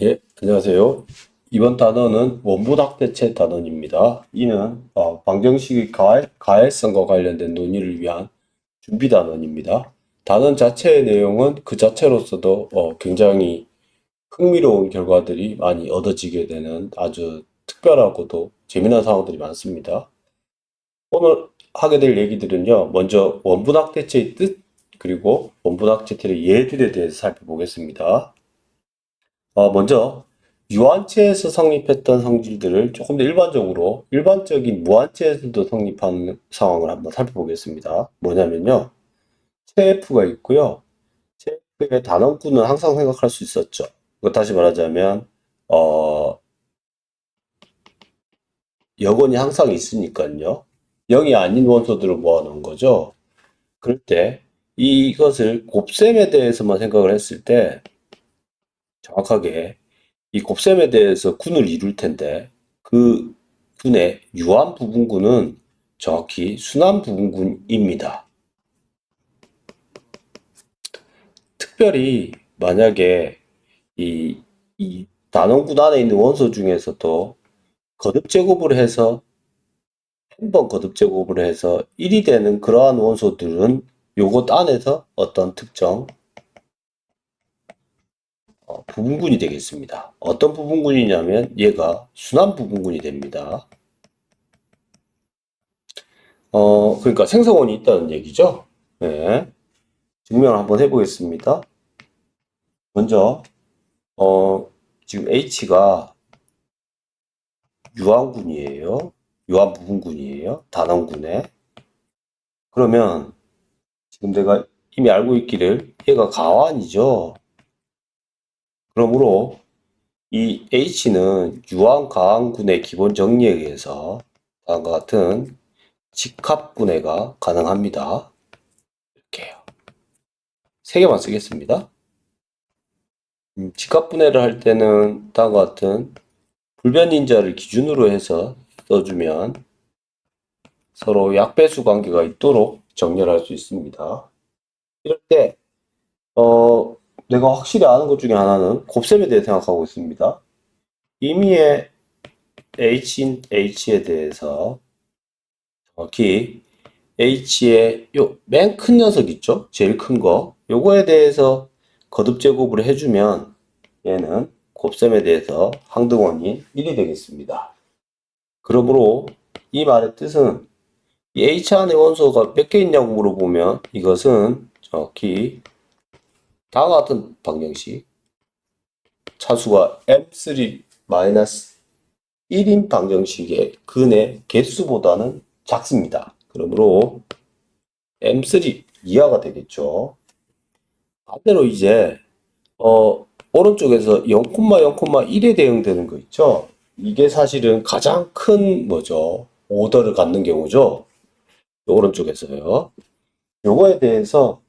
예, 안녕하세요. 이번 단어는 원본학대체 단원입니다. 이는 방정식의 가해성과 관련된 논의를 위한 준비 단원입니다. 단원 자체의 내용은 그 자체로서도 굉장히 흥미로운 결과들이 많이 얻어지게 되는 아주 특별하고도 재미난 상황들이 많습니다. 오늘 하게 될 얘기들은요, 먼저 원본학대체의 뜻, 그리고 원본학대체의 예들에 대해서 살펴보겠습니다. 먼저 유한체에서 성립했던 성질들을 조금 더 일반적인 무한체에서도 성립하는 상황을 한번 살펴보겠습니다. 뭐냐면요. 체F가 있고요. 체F의 단원군은 항상 생각할 수 있었죠. 다시 말하자면 여건이 항상 있으니까요. 0이 아닌 원소들을 모아놓은 거죠. 그럴 때 이것을 곱셈에 대해서만 생각을 했을 때 정확하게 이 곱셈에 대해서 군을 이룰 텐데 그 군의 유한 부분군은 정확히 순환 부분군입니다. 특별히 만약에 이 단원군 안에 있는 원소 중에서도 거듭 제곱을 해서 한 번 거듭 제곱을 해서 1이 되는 그러한 원소들은 요것 안에서 어떤 특정 부분군이 되겠습니다. 어떤 부분군이냐면 얘가 순환 부분군이 됩니다. 그러니까 생성원이 있다는 얘기죠. 네. 증명을 한번 해보겠습니다. 먼저, 지금 H가 유한군이에요. 유한 부분군이에요. 단원군에. 그러면 지금 내가 이미 알고 있기를 얘가 가완이죠. 그러므로 이 H는 유한 가완군의 기본 정리에 의해서 다음과 같은 직합분해가 가능합니다. 이렇게요. 세 개만 쓰겠습니다. 직합분해를 할 때는 다음과 같은 불변인자를 기준으로 해서 써주면 서로 약배수 관계가 있도록 정렬할 수 있습니다. 이럴 때 내가 확실히 아는 것 중에 하나는 곱셈에 대해 생각하고 있습니다. 임의의 H인 H에 대해서 정확히 H의 요 맨 큰 녀석 있죠? 제일 큰 거. 요거에 대해서 거듭 제곱을 해주면 얘는 곱셈에 대해서 항등원이 1이 되겠습니다. 그러므로 이 말의 뜻은 이 H 안에 원소가 몇 개 있냐고 물어보면 이것은 정확히 다음과 같은 방정식 차수가 M3-1인 방정식의 근의 개수보다는 작습니다. 그러므로 M3 이하가 되겠죠. 반대로 이제 오른쪽에서 0,0,1에 대응되는 거 있죠. 이게 사실은 가장 큰 뭐죠? 오더를 갖는 경우죠. 오른쪽에서요. 요거에 대해서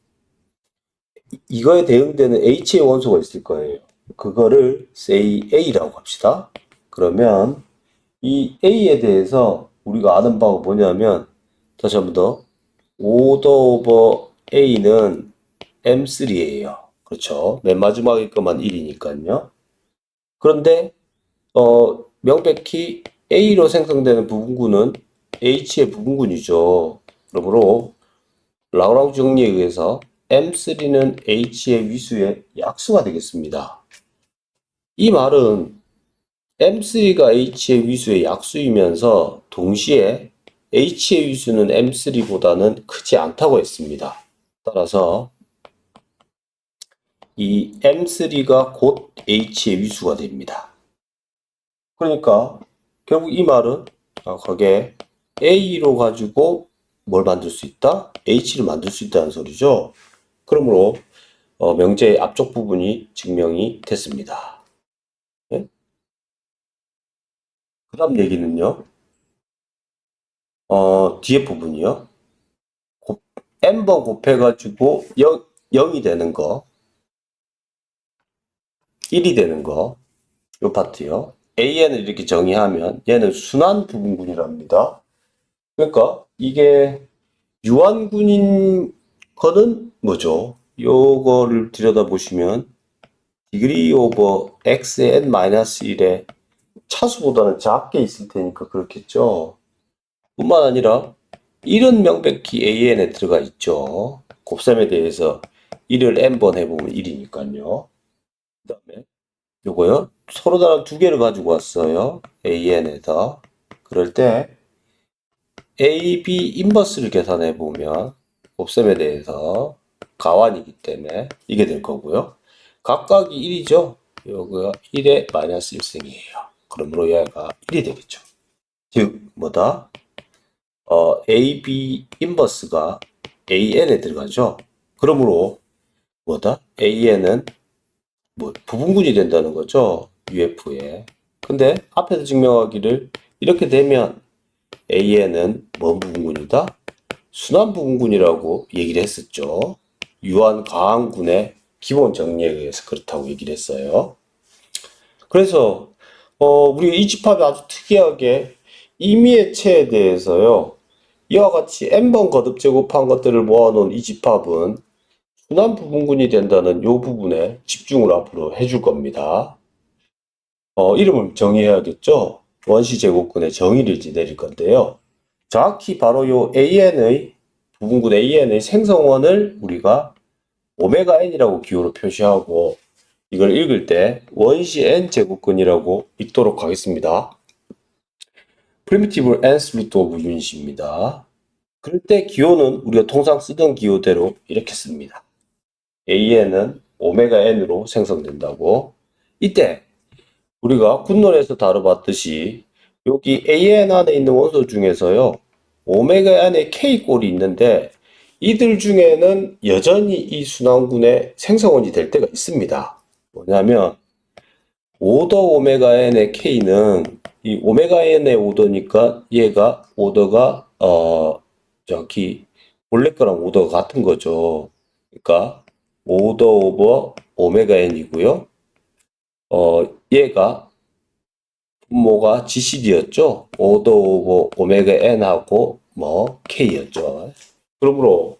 이거에 대응되는 H의 원소가 있을 거예요. 그거를 say A라고 합시다. 그러면 이 A에 대해서 우리가 아는 바가 뭐냐면 다시 한 번 더 오더 오버 A는 M3예요. 그렇죠. 맨 마지막에 것만 1이니까요. 그런데 명백히 A로 생성되는 부분군은 H의 부분군이죠. 그러므로 라우랑 정리에 의해서 M3는 H의 위수의 약수가 되겠습니다. 이 말은 M3가 H의 위수의 약수이면서 동시에 H의 위수는 M3보다는 크지 않다고 했습니다. 따라서 이 M3가 곧 H의 위수가 됩니다. 그러니까 결국 이 말은 정확하게 A로 가지고 뭘 만들 수 있다? H를 만들 수 있다는 소리죠. 그러므로 명제의 앞쪽 부분이 증명이 됐습니다. 네? 그 다음 얘기는요. 뒤에 부분이요. n번 곱해가지고 0이 되는 거, 1이 되는 거, 요 파트요. AN을 이렇게 정의하면 얘는 순환 부분군이랍니다. 그러니까 이게 유한군인 거는 뭐죠? 요거를 들여다보시면 degree of xn-1의 차수보다는 작게 있을 테니까 그렇겠죠. 뿐만 아니라 1은 명백히 an에 들어가 있죠. 곱셈에 대해서 1을 n번 해보면 1이니까요. 그 다음에 요거요. 서로 다른 두 개를 가지고 왔어요. an에다. 그럴 때 a, b 인버스를 계산해 보면 곱셈에 대해서 가완이기 때문에 이게 될 거고요. 각각이 1이죠. 요거가 1의 마이너스 1승이에요. 그러므로 얘가 1이 되겠죠. 즉 뭐다? a, b 인버스가 an에 들어가죠. 그러므로 뭐다? an은 뭐 부분군이 된다는 거죠. UF에. 근데 앞에서 증명하기를 이렇게 되면 AN은 뭔 부분군이다? 순환 부분군이라고 얘기를 했었죠. 유한 가항군의 기본 정리에 의해서 그렇다고 얘기를 했어요. 그래서 우리 이 집합이 아주 특이하게 임의의 체에 대해서요. 이와 같이 n번 거듭 제곱한 것들을 모아놓은 이 집합은 순환 부분군이 된다는 이 부분에 집중을 앞으로 해줄 겁니다. 이름을 정의해야겠죠? 원시 제곱근의 정의를 이제 내릴 건데요. 정확히 바로 요 AN의, 부분군 AN의 생성원을 우리가 오메가 N이라고 기호로 표시하고 이걸 읽을 때 원시 N 제곱근이라고 읽도록 하겠습니다. Primitive nth root of unit입니다. 그럴 때 기호는 우리가 통상 쓰던 기호대로 이렇게 씁니다. AN은 오메가 N으로 생성된다고. 이때 우리가 굿놀에서 다뤄봤듯이 여기 AN 안에 있는 원소 중에서요. 오메가 안에 K 꼴이 있는데 이들 중에는 여전히 이 순환군의 생성원이 될 때가 있습니다. 뭐냐면 오더 오메가 N의 K는 이 오메가 N의 오더니까 얘가 오더가 정확히 원래 거랑 오더가 같은 거죠. 그러니까 오더 오버 오메가 N이고요. 얘가 분모가 GCD였죠. 오더 오버 오메가 N하고 뭐 K였죠. 그러므로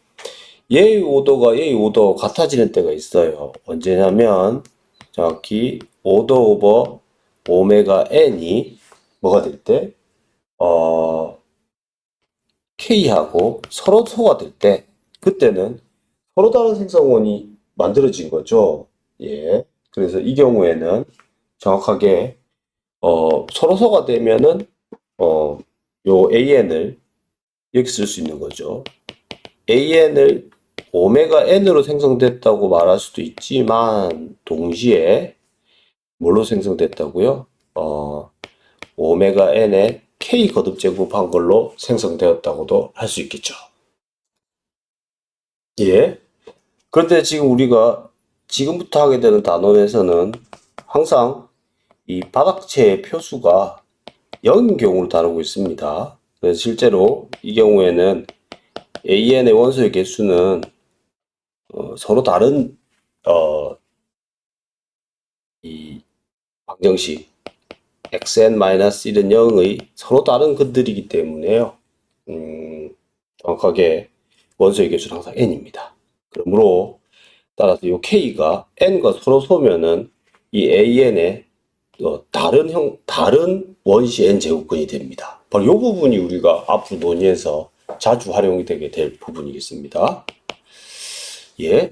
얘의 오더가 같아지는 때가 있어요. 언제냐면 정확히 오더 오버 오메가 N이 뭐가 될 때? K하고 서로 소가 될 때, 그때는 서로 다른 생성원이 만들어진 거죠. 예. 그래서 이 경우에는 정확하게 서로 소가 되면은 요 AN을 이렇게 쓸 수 있는 거죠. AN을 오메가 N으로 생성됐다고 말할 수도 있지만 동시에 뭘로 생성됐다고요? 오메가 N의 K 거듭 제곱한 걸로 생성되었다고도 할 수 있겠죠. 예. 그런데 지금 우리가 지금부터 하게 되는 단원에서는 항상 이 바닥체의 표수가 0인 경우를 다루고 있습니다. 그래서 실제로 이 경우에는 AN의 원소의 개수는 서로 다른 이 방정식 xn-1은 0의 서로 다른 근들이기 때문에요. 정확하게 원소의 개수는 항상 n입니다. 그러므로 따라서 이 k가 n과 서로 소면은 이 an의 다른 원시 n 제곱근이 됩니다. 바로 이 부분이 우리가 앞으로 논의해서 자주 활용이 되게 될 부분이겠습니다. 예.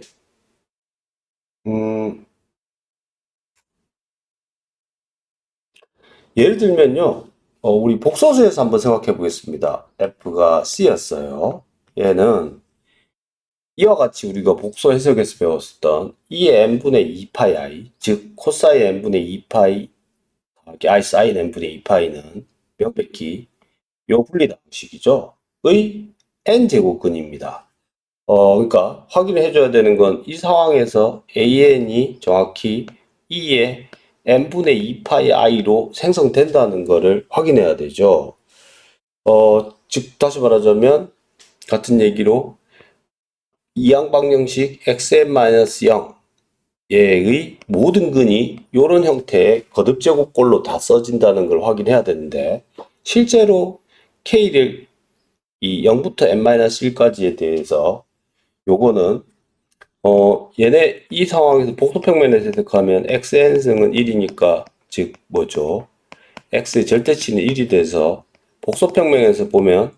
예를 들면요. 우리 복소수에서 한번 생각해 보겠습니다. F가 C였어요. 얘는 이와 같이 우리가 복소 해석에서 배웠었던 2의 n분의 2파이 i, 즉 코사인 n분의 2파이 i 사인 n분의 2파이는 명백히 요 분리방식이죠. 의 n제곱근입니다. 그러니까 확인을 해줘야 되는 건 이 상황에서 an이 정확히 2의 n분의 2파이 i로 생성된다는 것을 확인해야 되죠. 즉 다시 말하자면 같은 얘기로 이항방정식 xn-0 얘의 모든 근이 이런 형태의 거듭제곱꼴로 다 써진다는 걸 확인해야 되는데 실제로 k를 이 0부터 n-1까지에 대해서 요거는 얘네 이 상황에서 복소평면에 대적하면 xn승은 1이니까 즉 뭐죠? x의 절대치는 1이 돼서 복소평면에서 보면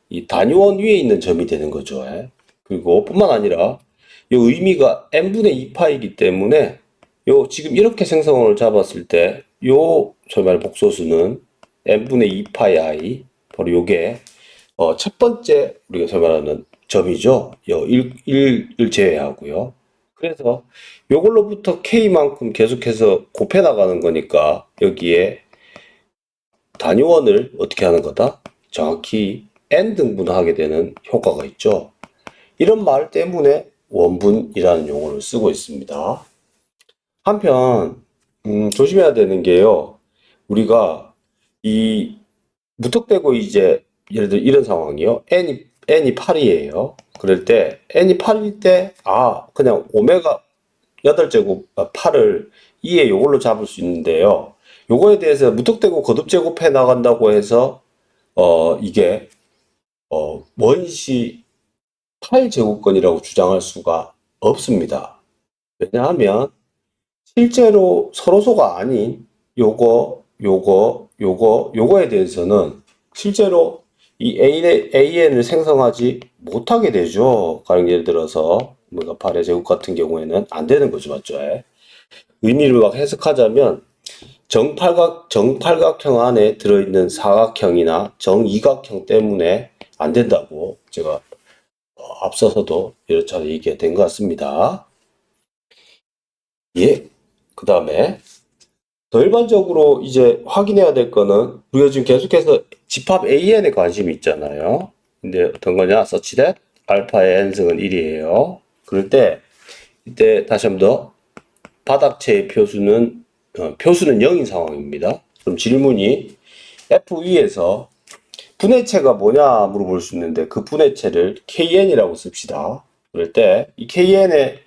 이 단위원 위에 있는 점이 되는 거죠. 예. 그리고 뿐만 아니라 이 의미가 n분의 2파이기 때문에 요 지금 이렇게 생성을 잡았을 때 요 저말 복소수는 n분의 2파이 i 바로 요게 첫 번째 우리가 소위 말하는 점이죠. 1을 제외하고요. 그래서 요걸로부터 k만큼 계속해서 곱해 나가는 거니까 여기에 단위원을 어떻게 하는 거다? 정확히 n 등분하게 되는 효과가 있죠. 이런 말 때문에 원분이라는 용어를 쓰고 있습니다. 한편 조심해야 되는 게요. 우리가 이 무턱대고 이제 예를 들어 이런 상황이요. n이 8이에요. 그럴 때 n이 8일 때 그냥 오메가 8제곱 8을 2에 요걸로 잡을 수 있는데요. 요거에 대해서 무턱대고 거듭 제곱해 나간다고 해서 이게 원시 8제곱권이라고 주장할 수가 없습니다. 왜냐하면 실제로 서로소가 아닌 요거에 대해서는 실제로 이 AN을 생성하지 못하게 되죠. 가령 예를 들어서 뭔가 8의 제곱 같은 경우에는 안 되는 거죠. 맞죠? 예. 의미를 막 해석하자면 정팔각형 안에 들어있는 사각형이나 정이각형 때문에 안 된다고 제가 앞서서도 여러 차례 얘기가 된 것 같습니다. 예. 그 다음에 더 일반적으로 이제 확인해야 될 거는 우리가 지금 계속해서 집합 AN에 관심이 있잖아요. 근데 어떤 거냐? such that 알파의 n승은 1이에요. 그럴 때 이때 다시 한번 더 바닥체의 표수는 0인 상황입니다. 그럼 질문이 F 위에서 분해체가 뭐냐 물어볼 수 있는데 그 분해체를 KN이라고 씁시다. 그럴 때 이 KN의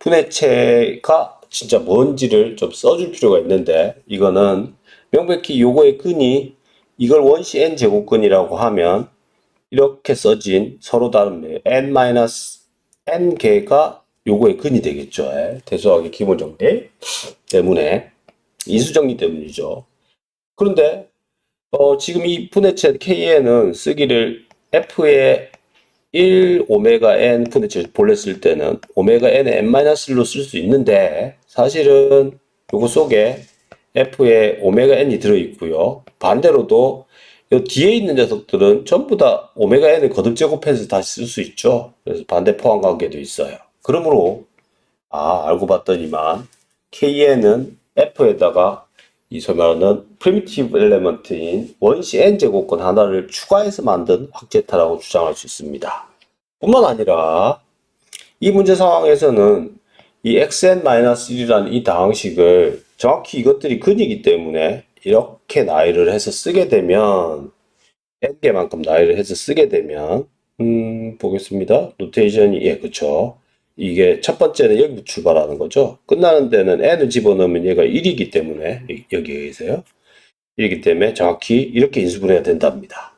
분해체가 진짜 뭔지를 좀 써줄 필요가 있는데 이거는 명백히 요거의 근이 이걸 원시 n제곱근이라고 하면 이렇게 써진 서로 다른 n-n개가 요거의 근이 되겠죠. 대소하기 기본 정리 때문에 이수정리 때문이죠. 그런데 지금 이 분해체 KN은 쓰기를 F의 1 오메가 n 분해체 본래 쓸 때는 오메가 n의 n-1로 쓸 수 있는데 사실은 요거 속에 f에 오메가 n이 들어있고요. 반대로도 요 뒤에 있는 녀석들은 전부 다 오메가 n을 거듭 제곱해서 다시 쓸 수 있죠. 그래서 반대 포함 관계도 있어요. 그러므로 알고 봤더니만 kn은 f에다가 이 소위 말하는 프리미티브 엘레먼트인 원시 n제곱권 하나를 추가해서 만든 확제타라고 주장할 수 있습니다. 뿐만 아니라 이 문제 상황에서는 이 xn-1이라는 이 다항식을 정확히 이것들이 근이기 때문에 이렇게 나열을 해서 쓰게 되면 n개만큼 나열을 해서 쓰게 되면 보겠습니다. 노테이션이 그쵸. 이게 첫 번째는 여기부터 출발하는 거죠. 끝나는 데는 n을 집어넣으면 얘가 1이기 때문에 여기에 계세요. 1이기 때문에 정확히 이렇게 인수분해가 된답니다.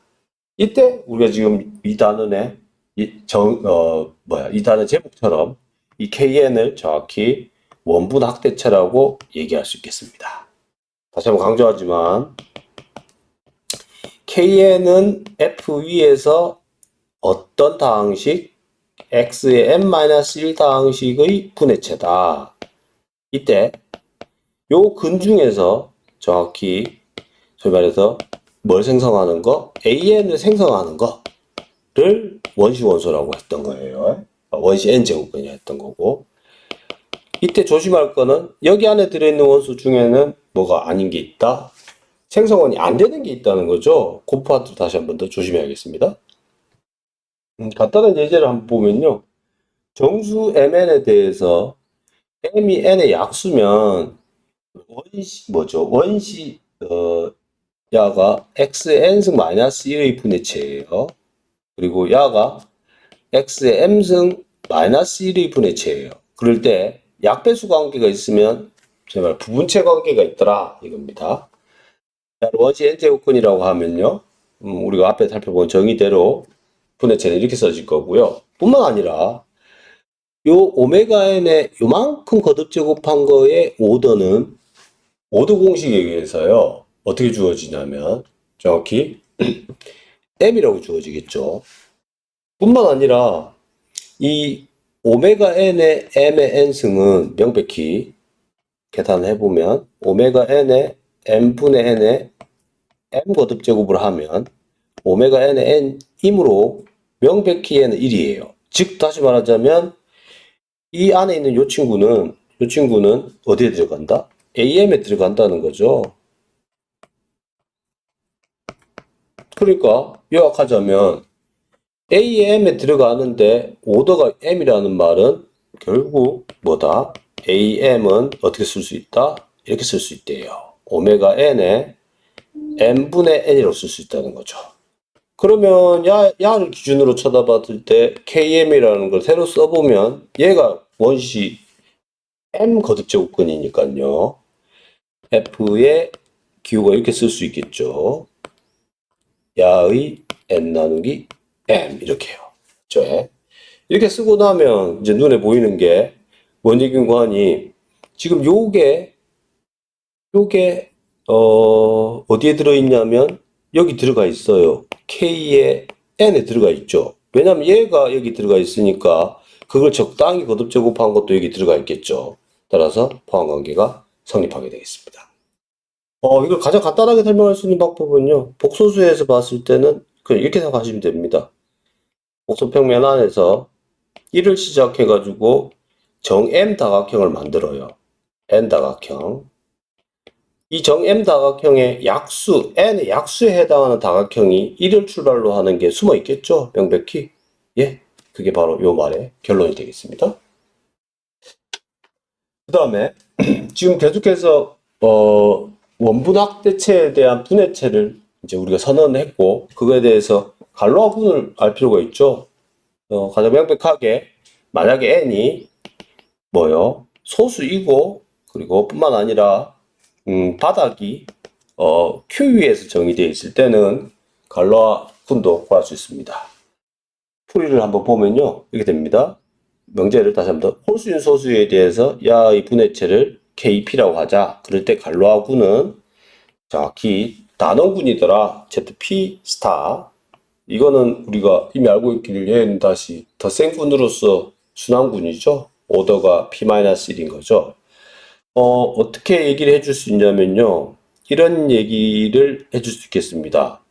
이때 우리가 지금 이 단원의 이 단원 제목처럼 이 KN을 정확히 원분 확대체라고 얘기할 수 있겠습니다. 다시 한번 강조하지만 KN은 F 위에서 어떤 다항식 X의 n-1 다항식의 분해체다. 이때 요 근 중에서 정확히 소위 말해서 뭘 생성하는 거? AN을 생성하는 거를 원시 원소라고 했던 거예요. 원시 n제곱근이 했던 거고. 이때 조심할 거는 여기 안에 들어있는 원소 중에는 뭐가 아닌 게 있다. 생성원이 안 되는 게 있다는 거죠. 그 파트 다시 한번 더 조심해야겠습니다. 간단한 예제를 한번 보면요. 정수 mn에 대해서 m이 n의 약수면 원시 야가 x의 n승 마이너스 1의 분해체예요. 그리고 야가 x의 m승 마이너스 1의 분해체예요. 그럴 때 약배수 관계가 있으면 제발 부분체 관계가 있더라 이겁니다. 원시 n제곱근이라고 하면요. 우리가 앞에 살펴본 정의대로 분해체는 이렇게 써질 거고요. 뿐만 아니라 요 오메가 n의 요만큼 거듭 제곱한 거의 오더는 오더 공식에 의해서요. 어떻게 주어지냐면 정확히 m이라고 주어지겠죠. 뿐만 아니라 이 오메가 n의 m의 n승은 명백히 계산을 해보면 오메가 n의 m분의 n의 m 거듭 제곱을 하면 오메가 n의 n이므로 명백히 얘는 1이에요. 즉 다시 말하자면 이 안에 있는 요 친구는 어디에 들어간다? am에 들어간다는 거죠. 그러니까 요약하자면 am에 들어가는데 오더가 m이라는 말은 결국 뭐다? am은 어떻게 쓸 수 있다? 이렇게 쓸 수 있대요. 오메가 n에 m분의 n이라고 쓸 수 있다는 거죠. 그러면 야를 기준으로 쳐다봤을 때 km이라는 걸 새로 써보면 얘가 원시 m 거듭 제곱근이니까요. f의 기호가 이렇게 쓸 수 있겠죠. 야의 n 나누기 m 이렇게요. 그렇죠? 이렇게 쓰고 나면 이제 눈에 보이는 게 원자균관이 지금 요게 어디에 들어있냐면 여기 들어가 있어요. K에 N에 들어가 있죠. 왜냐면 얘가 여기 들어가 있으니까 그걸 적당히 거듭 제곱한 것도 여기 들어가 있겠죠. 따라서 포함관계가 성립하게 되겠습니다. 이걸 가장 간단하게 설명할 수 있는 방법은요. 복소수에서 봤을 때는 그냥 이렇게 생각하시면 됩니다. 복소평면 안에서 1을 시작해가지고 정 M 다각형을 만들어요. N 다각형. 이 정 M 다각형의 약수, N의 약수에 해당하는 다각형이 1을 출발로 하는 게 숨어 있겠죠? 명백히. 예. 그게 바로 요 말의 결론이 되겠습니다. 그 다음에, 지금 계속해서, 원분학대체에 대한 분해체를 이제 우리가 선언했고, 그거에 대해서 갈로와 분을 알 필요가 있죠? 가장 명백하게, 만약에 N이 뭐요? 소수이고, 그리고 뿐만 아니라, 바닥이 Q 위에서 정의되어 있을 때는 갈로와 분도 구할 수 있습니다. 풀이를 한번 보면요. 이렇게 됩니다. 명제를 다시 한번 더. 홀수인 소수에 대해서 야의 분해체를 KP라고 하자. 그럴 때 갈로와 군은 정확히 단원군이더라. ZP 스타. 이거는 우리가 이미 알고 있기를 얘는 다시 더 센 군으로서 순환군이죠. 오더가 P-1인 거죠. 어떻게 얘기를 해줄 수 있냐면요. 이런 얘기를 해줄 수 있겠습니다.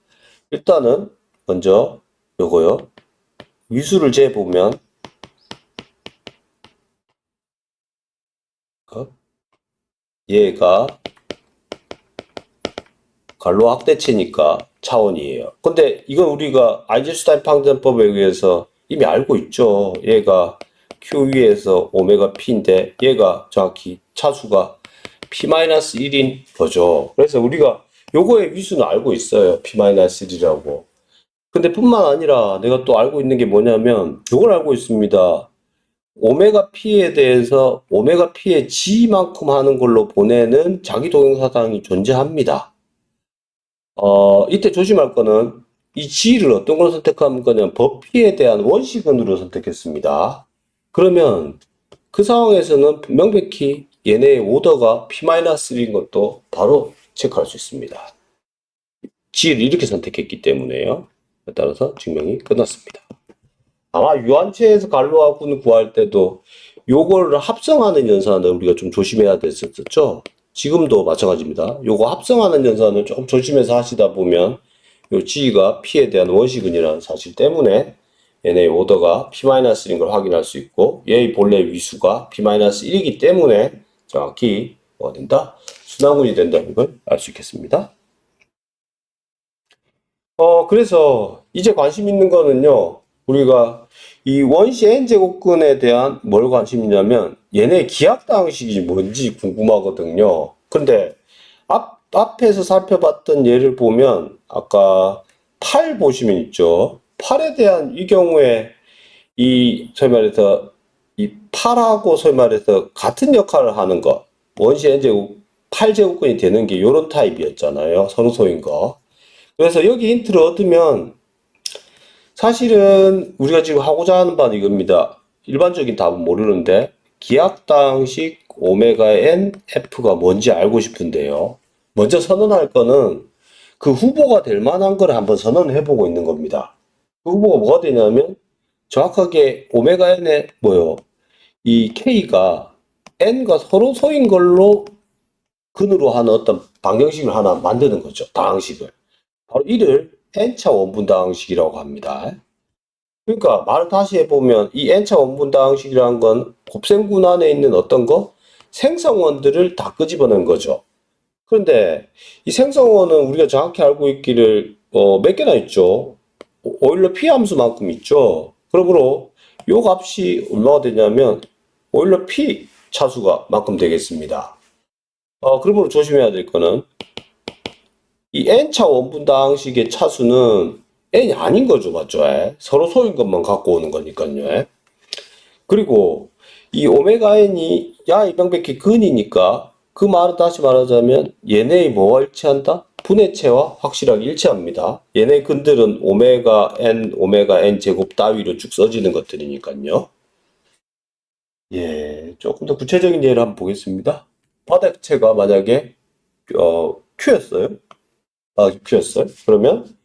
일단은 먼저 요거요. 위수를 재보면 얘가 갈로 확대체니까 차원이에요. 근데 이건 우리가 아인슈타인 방정법에 의해서 이미 알고 있죠. 얘가 Q 위에서 오메가 P인데 얘가 정확히 차수가 P-1인 거죠. 그래서 우리가 요거의 위수는 알고 있어요. P-1이라고. 근데 뿐만 아니라 내가 또 알고 있는 게 뭐냐면 요걸 알고 있습니다. 오메가 P에 대해서 오메가 P의 G만큼 하는 걸로 보내는 자기 동영사상이 존재합니다. 이때 조심할 거는 이 G를 어떤 걸 선택하면 거냐면 버피에 대한 원시근으로 선택했습니다. 그러면 그 상황에서는 명백히 얘네의 오더가 P-1인 것도 바로 체크할 수 있습니다. G를 이렇게 선택했기 때문에요. 따라서 증명이 끝났습니다. 아마 유한체에서 갈로하고는 구할 때도 요거를 합성하는 연산을 우리가 좀 조심해야 됐었죠. 지금도 마찬가지입니다. 요거 합성하는 연산을 조금 조심해서 하시다 보면 요 G가 P에 대한 원시근이라는 사실 때문에 얘네의 오더가 P-1인 걸 확인할 수 있고 얘의 본래 위수가 P-1이기 때문에 정확히 뭐가 된다? 순환군이 된다는 걸 알 수 있겠습니다. 그래서 이제 관심 있는 거는요. 우리가 이 원시 n제곱근에 대한 뭘 관심 있냐면 얘네 기하학 방식이 뭔지 궁금하거든요. 근데 앞에서 살펴봤던 예를 보면 아까 8 보시면 있죠. 8에 대한 이 경우에 이 소위 말해서 이 8하고 소위 말해서 같은 역할을 하는 것 원시 n제곱 8제곱근이 되는 게 요런 타입이었잖아요. 선호소인 거. 그래서 여기 힌트를 얻으면 사실은 우리가 지금 하고자 하는 바는 이겁니다. 일반적인 답은 모르는데 기하당식 오메가 n f가 뭔지 알고 싶은데요. 먼저 선언할 거는 그 후보가 될 만한 걸 한번 선언해 보고 있는 겁니다. 그 후보가 뭐가 되냐면 정확하게 오메가 n의 뭐요? 이 k가 n과 서로 소인 걸로 근으로 하는 어떤 방정식을 하나 만드는 거죠. 다항식을. 바로 이를 n차 원분다항식이라고 합니다. 그러니까 말을 다시 해보면 이 n차 원분다항식이라는 건 곱셈군 안에 있는 어떤 거? 생성원들을 다 끄집어낸 거죠. 그런데 이 생성원은 우리가 정확히 알고 있기를 몇 개나 있죠. 오일러 p 함수만큼 있죠. 그러므로 요 값이 얼마가 되냐면 오일러 p 차수가 만큼 되겠습니다. 그러므로 조심해야 될 거는 이 n차 원분다항식의 차수는 n이 아닌 거죠, 맞죠? 서로 소인 것만 갖고 오는 거니까요. 그리고 이 오메가 n이 야 이병백희 근이니까 그 말은 다시 말하자면 얘네의 뭐와 일치한다? 분해체와 확실하게 일치합니다. 얘네 근들은 오메가 n 제곱 따위로 쭉 써지는 것들이니까요. 예, 조금 더 구체적인 예를 한번 보겠습니다. 바닥체가 만약에 Q였어요. Q였어요. 그러면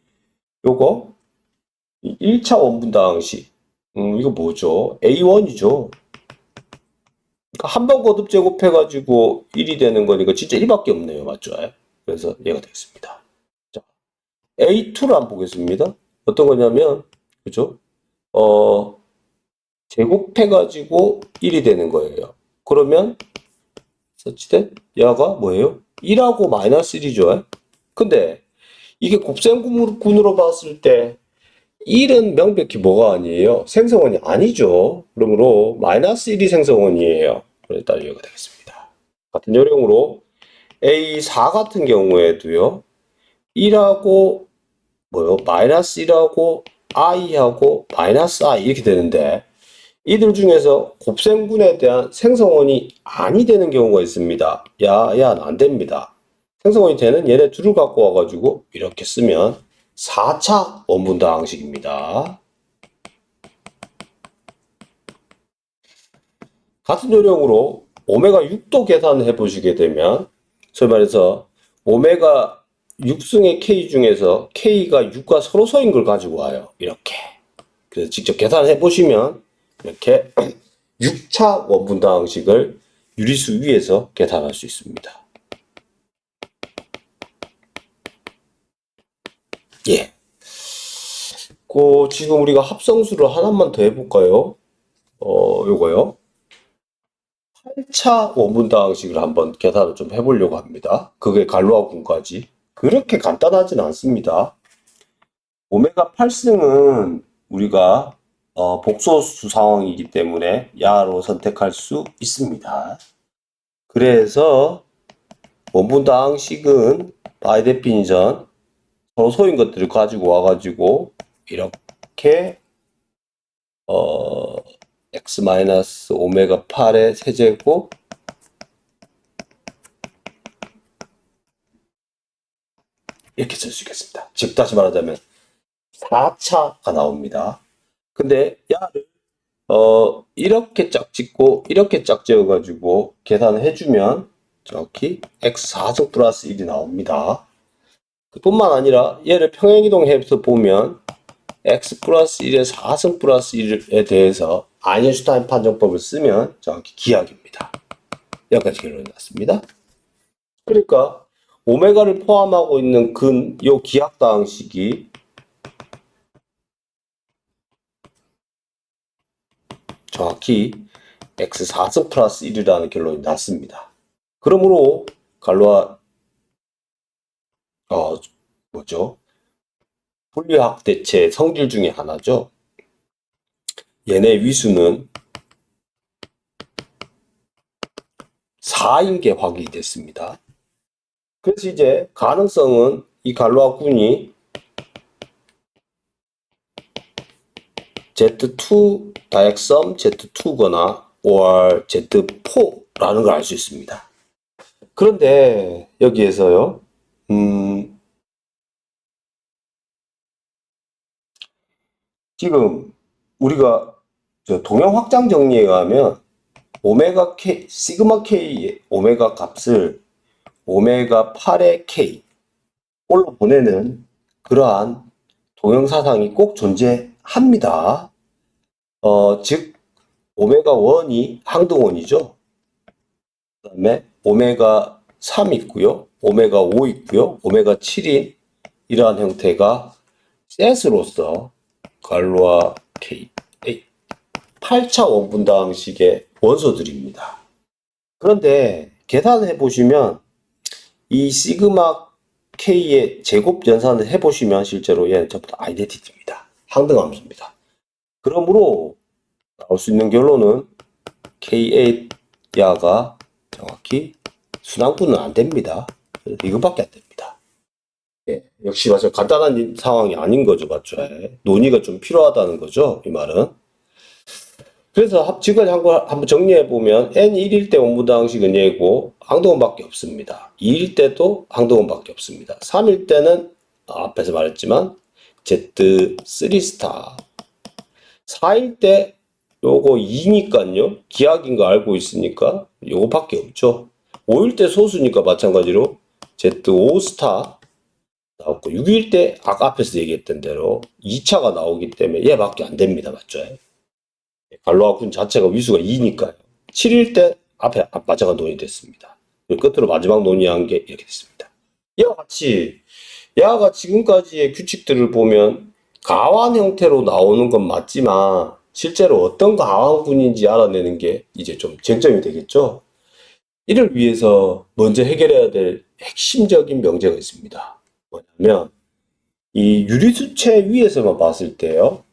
요거 1차 원분당식 이거 뭐죠? A1이죠. 그러니까 한 번 거듭 제곱해가지고 1이 되는 거니까 진짜 1밖에 없네요. 맞죠? 그래서 얘가 되겠습니다. 자, A2를 한번 보겠습니다. 어떤 거냐면, 그죠? 제곱해가지고 1이 되는 거예요. 그러면, 서치된 얘가 뭐예요? 1하고 마이너스 1이죠. 근데 이게 곱셈군으로 봤을 때 1은 명백히 뭐가 아니에요? 생성원이 아니죠. 그러므로 마이너스 1이 생성원이에요. 그래서 따로 이해가 되겠습니다. 같은 요령으로 A4 같은 경우에도요. 1하고 뭐요? 마이너스 1하고 i하고 마이너스 i 이렇게 되는데 이들 중에서 곱셈군에 대한 생성원이 아니 되는 경우가 있습니다. 야는 안 됩니다. 생성원이 되는 얘네 둘을 갖고 와가지고 이렇게 쓰면 4차 원분다항식입니다. 같은 요령으로 오메가 6도 계산해 보시게 되면 소위 말해서 오메가 6승의 K 중에서 K가 6과 서로 서인 걸 가지고 와요. 이렇게. 그래서 직접 계산해 보시면 이렇게 6차 원분다항식을 유리수 위에서 계산할 수 있습니다. 예. 지금 우리가 합성수를 하나만 더 해볼까요? 요거요. 8차 원분다항식을 한번 계산을 좀 해보려고 합니다. 그게 갈로아 군까지. 그렇게 간단하진 않습니다. 오메가 8승은 우리가 복소수 상황이기 때문에 야로 선택할 수 있습니다. 그래서 원분다항식은 바이 데피니션 서로 소인 것들을 가지고 와가지고 이렇게 x 오메가 8의 세제곱 이렇게 쓸 수 있겠습니다. 즉 다시 말하자면 4차가 나옵니다. 근데 야를 이렇게 짝 짓고 이렇게 짝 지어가지고 계산을 해주면 정확히 x 4승 플러스 1이 나옵니다. 뿐만 아니라 얘를 평행이동해서 보면 x 플러스 1의 4승 플러스 1에 대해서 아인슈타인 판정법을 쓰면 정확히 기하입니다. 여기까지 결론이 났습니다. 그러니까 오메가를 포함하고 있는 요 기하당식이 정확히 x 4승 플러스 1이라는 결론이 났습니다. 그러므로 갈로아 뭐죠? 분리학 대체 성질 중에 하나죠. 얘네 위수는 4인 게 확인이 됐습니다. 그래서 이제 가능성은 이 갈로아 군이 Z2 다액섬 Z2거나 or Z4라는 걸 알 수 있습니다. 그런데 여기에서요, 지금 우리가 저 동형 확장 정리에 의하면 오메가 K, 시그마 K의 오메가 값을 오메가 8의 K 꼴로 보내는 그러한 동형 사상이 꼭 존재합니다. 즉 오메가 1이 항등원이죠. 그 다음에 오메가 3 있고요. 오메가 5 있고요. 오메가 7인 이러한 형태가 셋으로서 갈로아 K 8차 원분당식의 원소들입니다. 그런데 계산해 보시면 이 시그마 K의 제곱 연산을 해 보시면 실제로 얘는 전부 다 아이덴티티입니다. 항등함수입니다. 그러므로 나올 수 있는 결론은 K8 야가 정확히 순환구는 안 됩니다. 이것밖에 안 됩니다. 예, 역시 맞아요. 간단한 상황이 아닌 거죠, 맞죠? 예, 논의가 좀 필요하다는 거죠, 이 말은. 그래서 지금까지 한 거 한번 정리해 보면 N1일 때 원분당식은 얘고 항등원밖에 없습니다. 2일 때도 항등원밖에 없습니다. 3일 때는 앞에서 말했지만 Z3 스타. 4일 때 요거 2니까요. 기하인 거 알고 있으니까 요거밖에 없죠. 5일 때 소수니까 마찬가지로 Z5 스타 나왔고 6일 때 아까 앞에서 얘기했던 대로 2차가 나오기 때문에 얘밖에 안 됩니다. 맞죠? 갈로아군 자체가 위수가 2니까요. 7일 때 앞에 마찬가지 논의됐습니다. 끝으로 마지막 논의한 게 이렇게 됐습니다. 이와 같이 지금까지의 규칙들을 보면 가완 형태로 나오는 건 맞지만 실제로 어떤 가완군인지 알아내는 게 이제 좀 쟁점이 되겠죠. 이를 위해서 먼저 해결해야 될 핵심적인 명제가 있습니다. 뭐냐면 이 유리수체 위에서만 봤을 때요.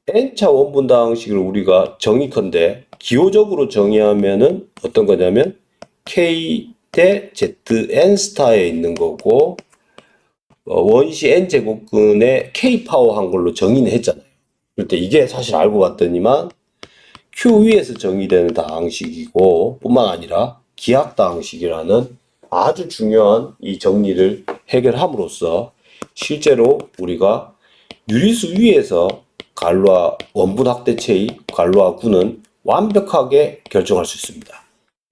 N차 원분당식을 우리가 정의컨대 기호적으로 정의하면은 어떤 거냐면 K 대 ZN 스타에 있는 거고 원시 N제곱근의 K 파워한 걸로 정의는 했잖아요. 그때 이게 사실 알고 봤더니만 Q 위에서 정의되는 다항식이고 뿐만 아니라 기하다항식이라는 아주 중요한 이 정리를 해결함으로써 실제로 우리가 유리수 위에서 갈로아 원분 확대체의 갈로아군은 완벽하게 결정할 수 있습니다.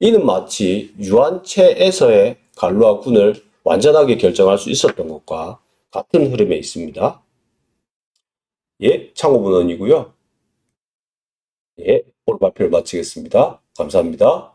이는 마치 유한체에서의 갈로아군을 완전하게 결정할 수 있었던 것과 같은 흐름에 있습니다. 예, 창호분원이고요. 예, 오늘 발표를 마치겠습니다. 감사합니다.